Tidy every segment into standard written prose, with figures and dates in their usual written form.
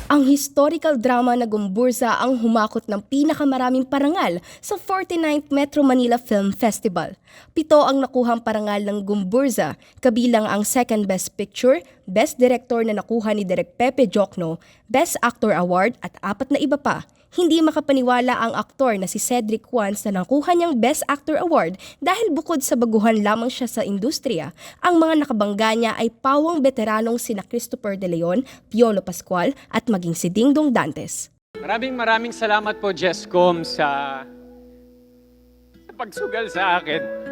Ang historical drama na Gumburza ang humakot ng pinakamaraming parangal sa 49th Metro Manila Film Festival. 7 ang nakuhang parangal ng Gumburza, kabilang ang Second Best Picture, Best Director na nakuha ni Direk Pepe Jocno, Best Actor Award at 4 na iba pa. Hindi makapaniwala ang aktor na si Cedric Juans na nakuha niyang Best Actor Award dahil bukod sa baguhan lamang siya sa industriya, ang mga nakabangga niya ay pawang veteranong sina Christopher De Leon, Piolo Pascual at maging si Dingdong Dantes. Maraming salamat po, Jesscom, sa pagsugal sa akin.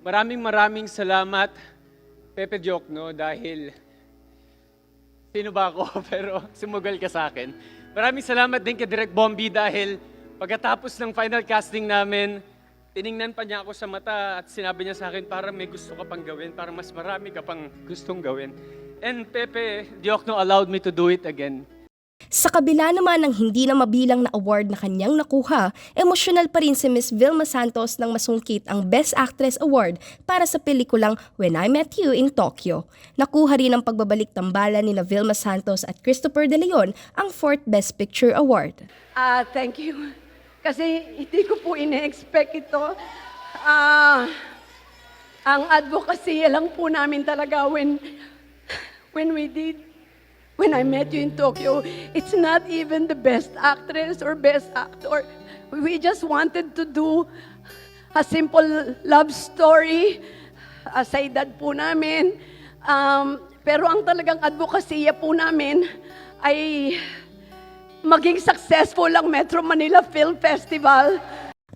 Maraming salamat, Pepe Jocno, dahil sino ba ako pero sumugal ka sa akin. Maraming salamat din kay Direk Bombi dahil pagkatapos ng final casting namin, tiningnan pa niya ako sa mata at sinabi niya sa akin, parang may gusto ka pang gawin, parang mas marami ka pang gustong gawin. And Pepe Jocno allowed me to do it again. Sa kabila naman ng hindi na mabilang na award na kanyang nakuha, emosyonal pa rin si Miss Vilma Santos nang masungkit ang Best Actress Award para sa pelikulang When I Met You in Tokyo. Nakuha rin ang pagbabalik tambalan ni Vilma Santos at Christopher De Leon ang 4th Best Picture Award. Thank you. Kasi hindi ko po ine-expect ito. Ang advocacy lang po namin talaga when I Met You in Tokyo, it's not even the best actress or best actor. We just wanted to do a simple love story sa edad po namin. Pero ang talagang advokasya po namin ay maging successful ang Metro Manila Film Festival.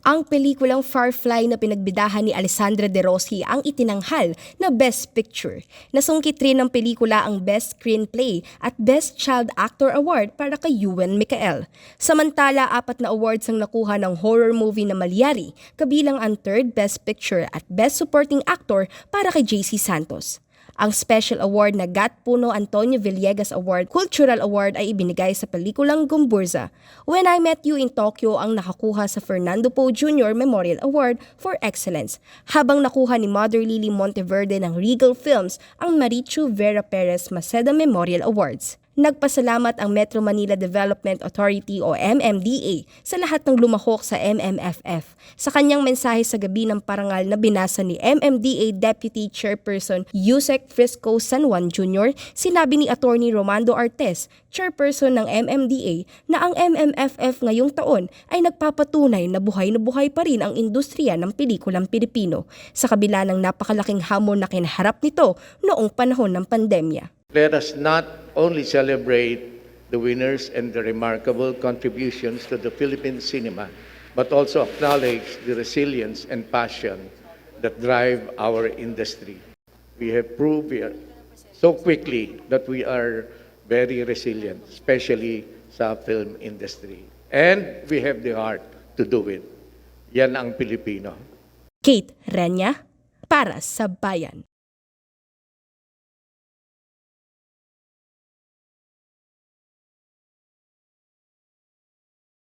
Ang pelikulang Firefly na pinagbidahan ni Alessandra De Rossi ang itinanghal na Best Picture. Nasungkit rin ng pelikula ang Best Screenplay at Best Child Actor Award para kay Ewan Micael. Samantala, 4 na awards ang nakuha ng horror movie na Malyari, kabilang ang 3rd Best Picture at Best Supporting Actor para kay JC Santos. Ang special award na Gat Puno Antonio Villegas Award Cultural Award ay ibinigay sa pelikulang Gumburza. When I Met You in Tokyo ang nakakuha sa Fernando Poe Jr. Memorial Award for Excellence, habang nakuha ni Mother Lily Monteverde ng Regal Films ang Marichu Vera Perez Maceda Memorial Awards. Nagpasalamat ang Metro Manila Development Authority o MMDA sa lahat ng lumahok sa MMFF. Sa kanyang mensahe sa gabi ng parangal na binasa ni MMDA Deputy Chairperson Yusek Frisco San Juan Jr., sinabi ni Attorney Romando Artes, Chairperson ng MMDA, na ang MMFF ngayong taon ay nagpapatunay na buhay pa rin ang industriya ng pelikulang Pilipino sa kabila ng napakalaking hamon na kinaharap nito noong panahon ng pandemya. Let us not only celebrate the winners and the remarkable contributions to the Philippine cinema, but also acknowledge the resilience and passion that drive our industry. We have proved so quickly that we are very resilient, especially sa film industry. And we have the heart to do it. Yan ang Pilipino. Kate Renya, para sa Bayan.